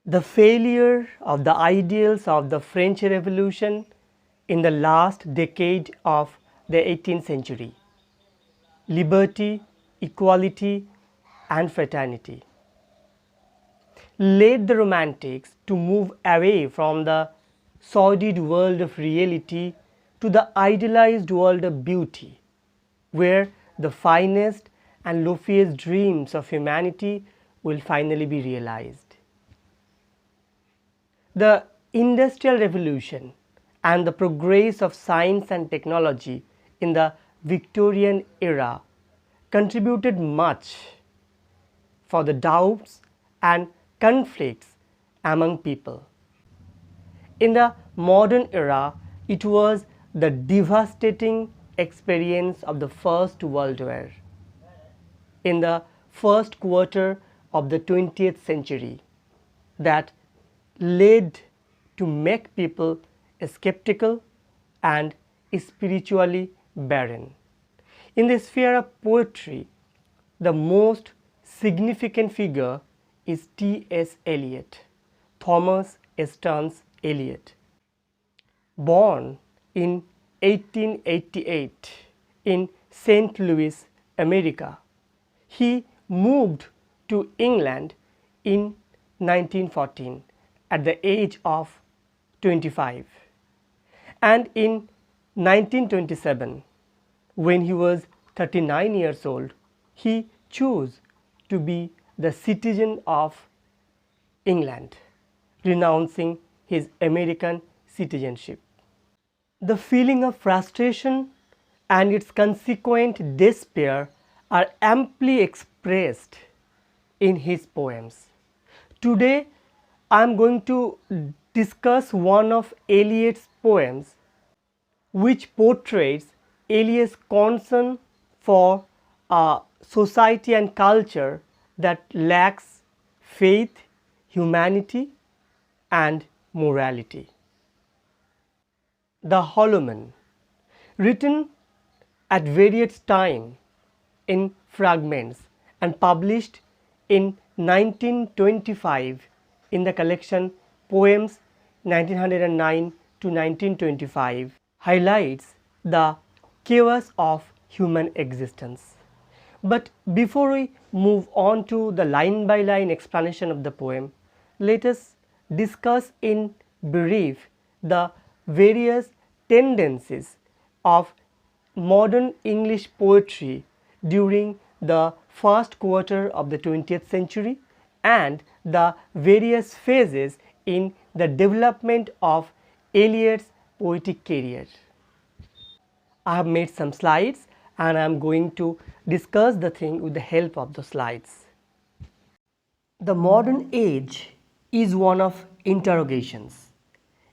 The failure of the ideals of the French Revolution in the last decade of the 18th century, liberty, equality, and fraternity, led the Romantics to move away from the sordid world of reality to the idealized world of beauty, where the finest and loftiest dreams of humanity will finally be realized. The Industrial Revolution and the progress of science and technology in the Victorian era contributed much for the doubts and conflicts among people. In the modern era, it was the devastating experience of the First World War. In the first quarter of the 20th century, that led to make people skeptical and spiritually barren. In the sphere of poetry, the most significant figure is T.S. Eliot, Thomas Stearns Eliot. Born in 1888 in St. Louis, America, he moved to England in 1914 at the age of 25, and in 1927, when he was 39 years old, he chose to be the citizen of England, renouncing his American citizenship. The feeling of frustration and its consequent despair are amply expressed in his poems. Today, I am going to discuss one of Eliot's poems, which portrays Eliot's concern for a society and culture that lacks faith, humanity, and morality. The Hollow Man, written at various times in fragments and published in 1925 in the collection Poems 1909 to 1925, highlights the chaos of human existence. But before we move on to the line by line explanation of the poem, let us discuss in brief the various tendencies of modern English poetry during the first quarter of the 20th century and the various phases in the development of Eliot's poetic career. I have made some slides and I am going to discuss the thing with the help of the slides. The modern age is one of interrogations,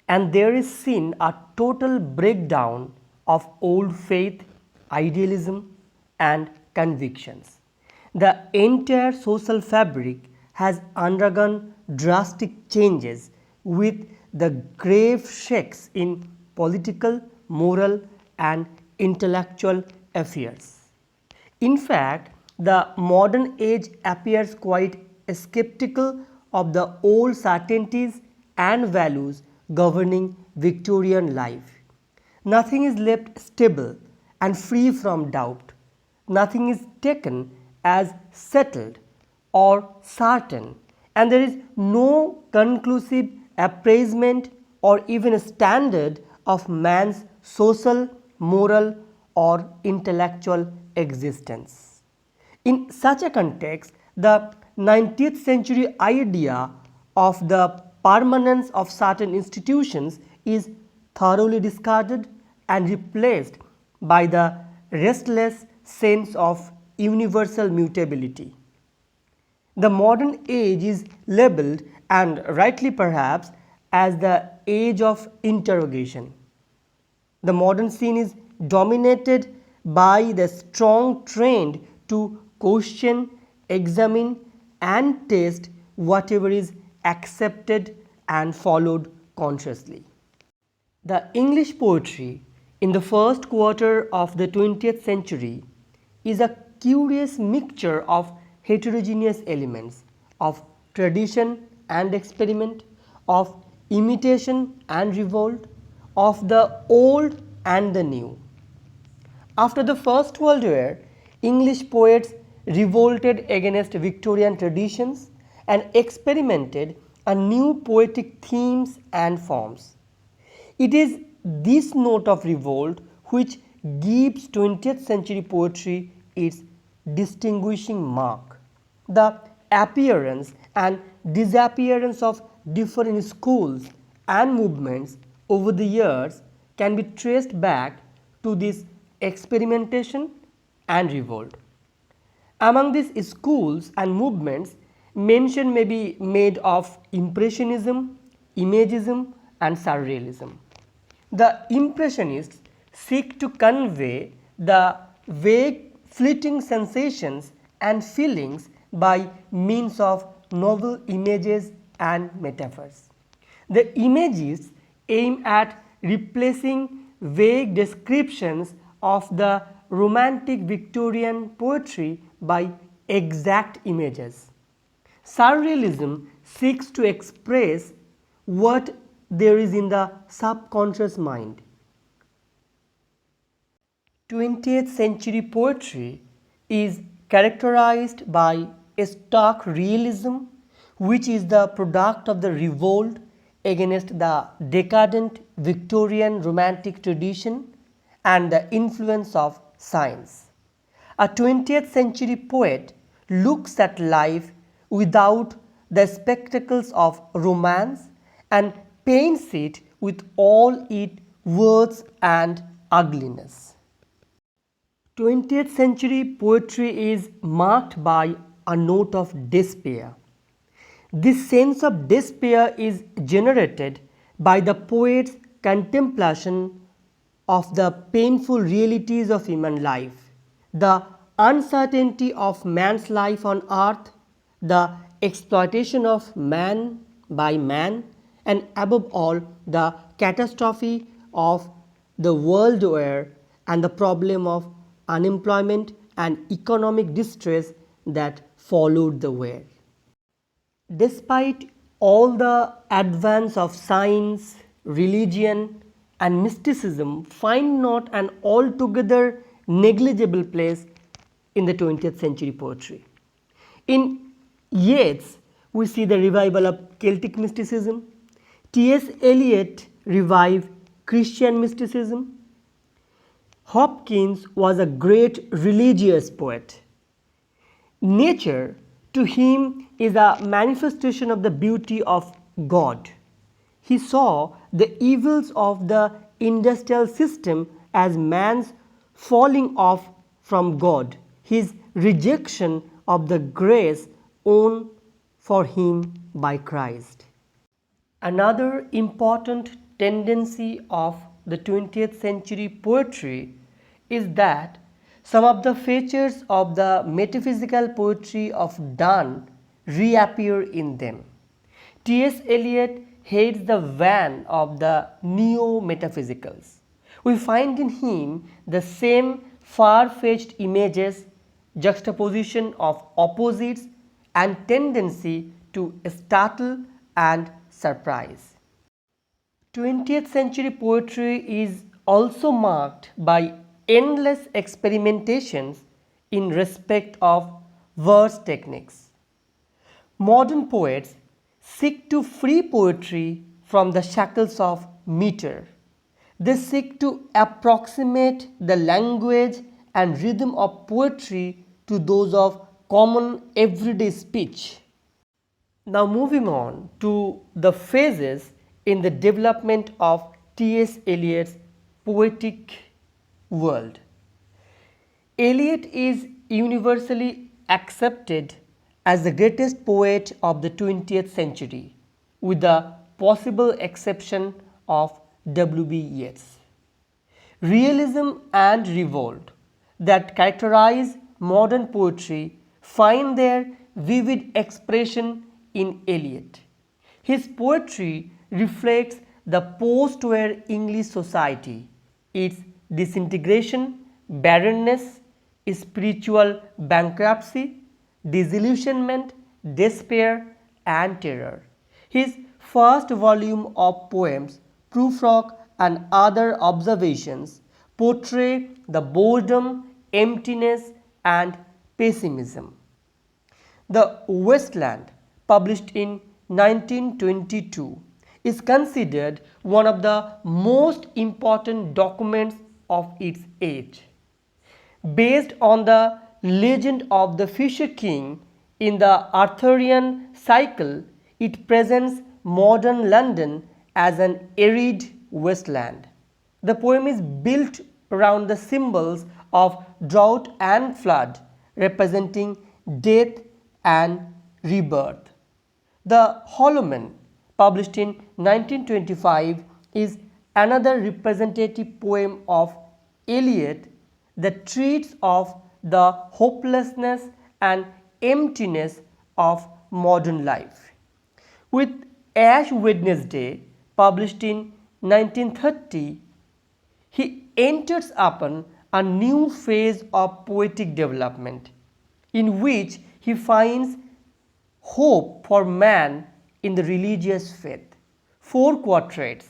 and there is seen a total breakdown of old faith, idealism, and convictions. The entire social fabric has undergone drastic changes with the grave shakes in political, moral, and intellectual affairs. In fact, the modern age appears quite skeptical of the old certainties and values governing Victorian life. Nothing is left stable and free from doubt. Nothing is taken as settled or certain, and there is no conclusive appraisement or even a standard of man's social, moral, or intellectual existence. In such a context, the 19th century idea of the permanence of certain institutions is thoroughly discarded and replaced by the restless sense of universal mutability. The modern age is labeled, and rightly perhaps, as the age of interrogation. The modern scene is dominated by the strong trend to question, examine, and test whatever is accepted and followed consciously. The English poetry in the first quarter of the 20th century is a curious mixture of heterogeneous elements of tradition, and experiment, of imitation and revolt, of the old and the new. After the First World War, English poets revolted against Victorian traditions and experimented a new poetic themes and forms. It is this note of revolt which gives 20th century poetry its distinguishing mark. The appearance and disappearance of different schools and movements over the years can be traced back to this experimentation and revolt. Among these schools and movements, mention may be made of Impressionism, Imagism and Surrealism. The Impressionists seek to convey the vague, fleeting sensations and feelings by means of novel images and metaphors. The Imagists aim at replacing vague descriptions of the romantic Victorian poetry by exact images. Surrealism seeks to express what there is in the subconscious mind. 20th century poetry is characterized by a stark realism, which is the product of the revolt against the decadent Victorian romantic tradition and the influence of science. A 20th century poet looks at life without the spectacles of romance and paints it with all its words and ugliness. 20th century poetry is marked by a note of despair. This sense of despair is generated by the poet's contemplation of the painful realities of human life, the uncertainty of man's life on earth, the exploitation of man by man, and above all, the catastrophe of the world war and the problem of unemployment and economic distress that followed the war. Despite all the advance of science, religion and mysticism find not an altogether negligible place in the 20th century poetry. In Yeats, we see the revival of Celtic mysticism. T.S. Eliot revived Christian mysticism. Hopkins was a great religious poet. Nature to him is a manifestation of the beauty of God. He saw the evils of the industrial system as man's falling off from God, his rejection of the grace won for him by Christ. Another important tendency of the 20th century poetry is that some of the features of the metaphysical poetry of Donne reappear in them. T.S. Eliot heads the van of the neo-metaphysicals. We find in him the same far-fetched images, juxtaposition of opposites and tendency to startle and surprise. 20th century poetry is also marked by endless experimentations in respect of verse techniques. Modern poets seek to free poetry from the shackles of meter. They seek to approximate the language and rhythm of poetry to those of common everyday speech. Now moving on to the phases in the development of T.S. Eliot's poetic world. Eliot is universally accepted as the greatest poet of the 20th century, with the possible exception of W.B. Yeats. Realism and revolt that characterize modern poetry find their vivid expression in Eliot. His poetry reflects the post-war English society, its disintegration, barrenness, spiritual bankruptcy, disillusionment, despair and terror. His first volume of poems, Prufrock and Other Observations, portray the boredom, emptiness, and pessimism. The Wasteland, published in 1922, is considered one of the most important documents of its age. Based on the legend of the Fisher King in the Arthurian cycle, it presents modern London as an arid wasteland. The poem is built around the symbols of drought and flood, representing death and rebirth. The Hollow Man, published in 1925, is another representative poem of Eliot that treats of the hopelessness and emptiness of modern life. With Ash Wednesday, published in 1930, he enters upon a new phase of poetic development in which he finds hope for man in the religious faith. Four Quartets,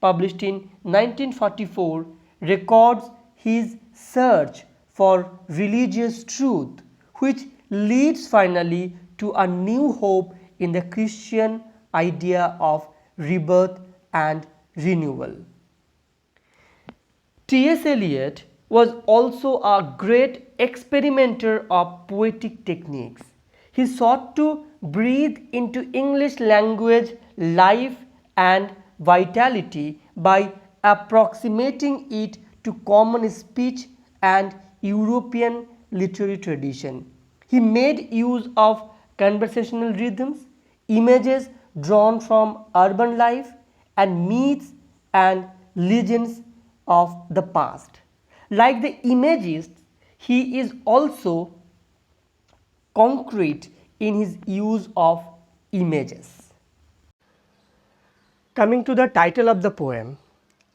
published in 1944, records his search for religious truth, which leads finally to a new hope in the Christian idea of rebirth and renewal. T.S. Eliot was also a great experimenter of poetic techniques. He sought to breathe into English language life and vitality by approximating it to common speech and European literary tradition. He made use of conversational rhythms, images drawn from urban life, and myths and legends of the past. Like the imagists, he is also concrete in his use of images. Coming to the title of the poem,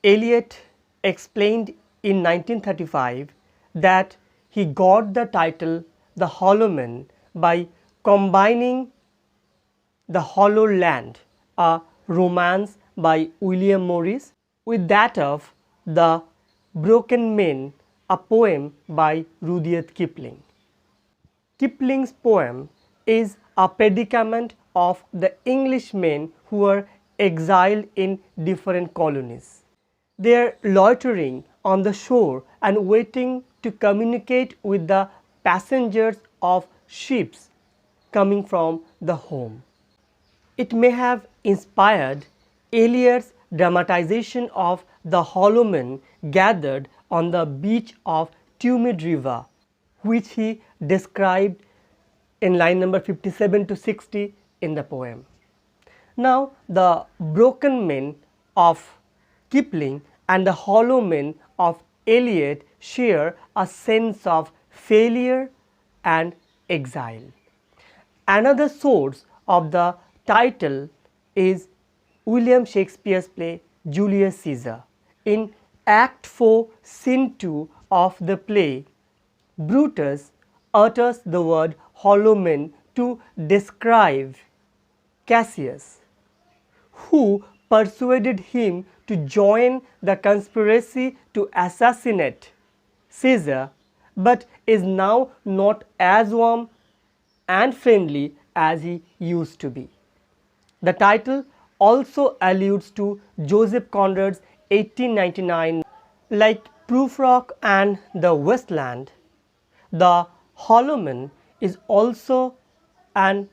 Eliot explained in 1935 that he got the title The Hollow Man by combining The Hollow Land, a romance by William Morris, with that of The Broken Men, a poem by Rudyard Kipling. Kipling's poem is a predicament of the Englishmen who were exiled in different colonies. They are loitering on the shore and waiting to communicate with the passengers of ships coming from the home. It may have inspired Eliot's dramatization of the Hollow Man gathered on the beach of Tumid River, which he described in line number 57 to 60 in the poem. Now, the Broken Men of Kipling and the Hollow Man of Eliot share a sense of failure and exile. Another source of the title is William Shakespeare's play Julius Caesar. In Act 4, Scene 2 of the play, Brutus utters the word hollow man to describe Cassius, who persuaded him to join the conspiracy to assassinate Caesar, but is now not as warm and friendly as he used to be. The title also alludes to Joseph Conrad's 1899. Like Prufrock and the Wasteland, the Hollow Man is also an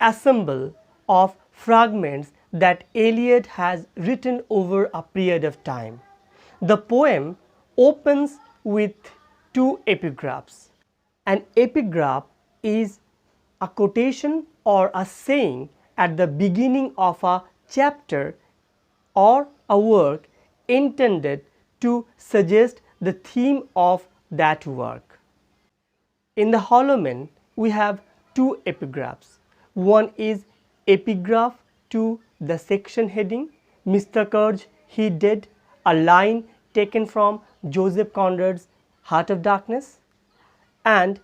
ensemble of fragments that Eliot has written over a period of time. The poem opens with two epigraphs. An epigraph is a quotation or a saying at the beginning of a chapter or a work intended to suggest the theme of that work. In the Hollow Man, we have two epigraphs. One is epigraph to the section heading, Mr. Courage, he did, a line taken from Joseph Conrad's Heart of Darkness, and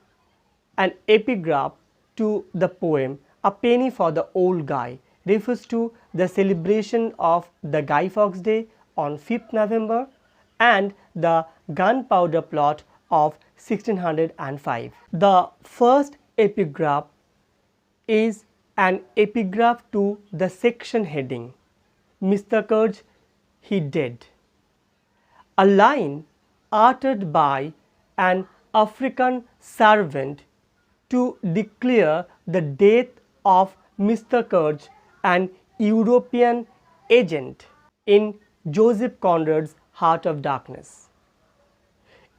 an epigraph to the poem, A Penny for the Old Guy, refers to the celebration of the Guy Fawkes Day on 5th November and the gunpowder plot of 1605. The first epigraph is an epigraph to the section heading, Mr. Courage, he dead. A line uttered by an African servant to declare the death of Mr. Courage, an European agent in Joseph Conrad's Heart of Darkness.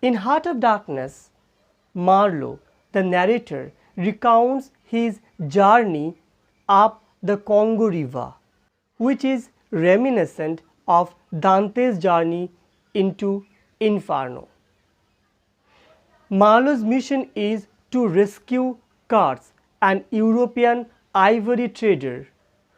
In Heart of Darkness, Marlowe, the narrator, recounts his journey up the Congo River, which is reminiscent of Dante's journey into Inferno. Marlowe's mission is to rescue Kurtz, an European ivory trader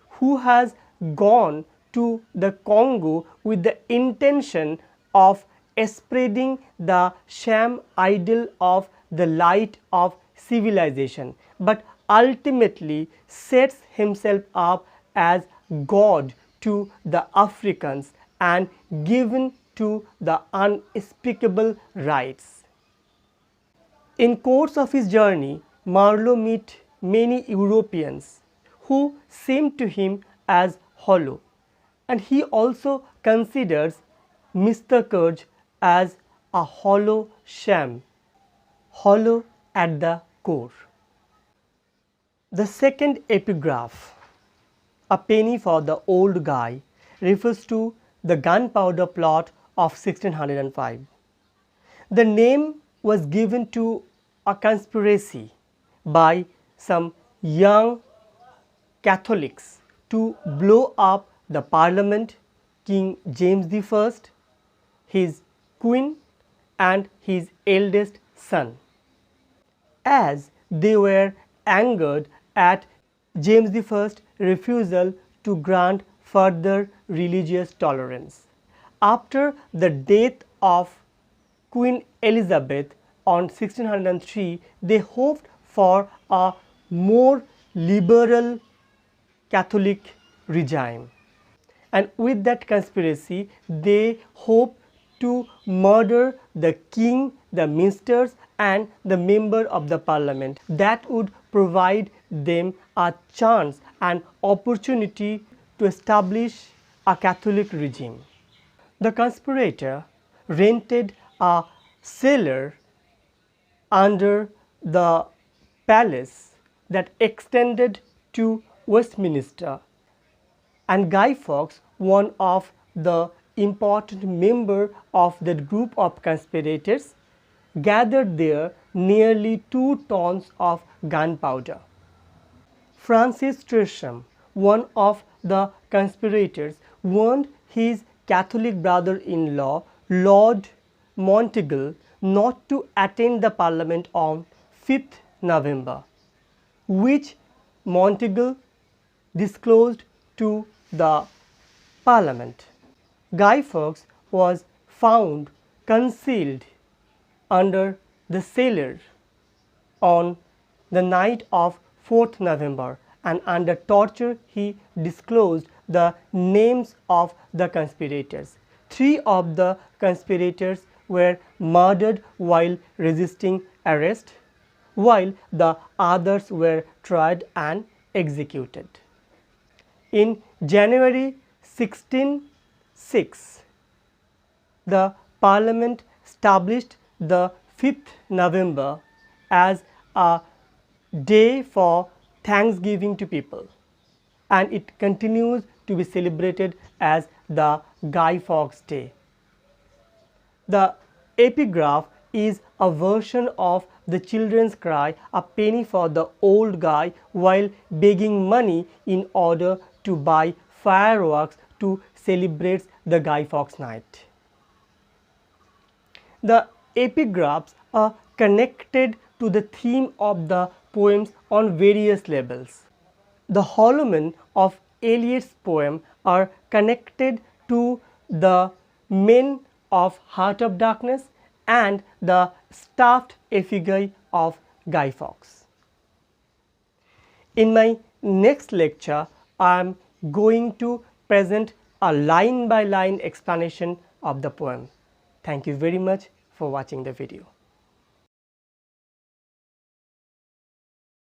who has gone to the Congo with the intention of spreading the sham idol of the light of civilization, but ultimately sets himself up as God to the Africans and given to the unspeakable rights. In course of his journey, Marlowe meets many Europeans who seem to him as hollow, and he also considers Mr. Courage as a hollow sham, hollow at the core. The second epigraph, A Penny for the Old Guy, refers to the gunpowder plot of 1605. The name was given to a conspiracy by some young Catholics to blow up the Parliament, King James I, his Queen and his eldest son, as they were angered at James I's refusal to grant further religious tolerance. After the death of Queen Elizabeth on 1603, they hoped for a more liberal Catholic regime, and with that conspiracy they hoped to murder the king, the ministers and the member of the parliament. That would provide them a chance and opportunity to establish a Catholic regime. The conspirator rented a cellar under the palace that extended to Westminster, and Guy Fawkes, one of the important member of that group of conspirators, gathered there nearly 2 tons of gunpowder. Francis Tresham, one of the conspirators, warned his Catholic brother-in-law, Lord Monteagle, not to attend the Parliament on 5th November, which Monteagle disclosed to the Parliament. Guy Fawkes was found concealed under the cellar on the night of 4th November, and under torture he disclosed the names of the conspirators. 3 of the conspirators were murdered while resisting arrest, while the others were tried and executed. In January 1606, the Parliament established the 5th November as a day for thanksgiving to people, and it continues to be celebrated as the Guy Fawkes Day. The epigraph is a version of the children's cry, a penny for the old guy, while begging money in order to buy fireworks to celebrate the Guy Fawkes night. The epigraphs are connected to the theme of the poems on various levels. The holomen of Eliot's poem are connected to the men of Heart of Darkness and the stuffed effigy of Guy Fawkes. In my next lecture, I am going to present a line by line explanation of the poem. Thank you very much for watching the video.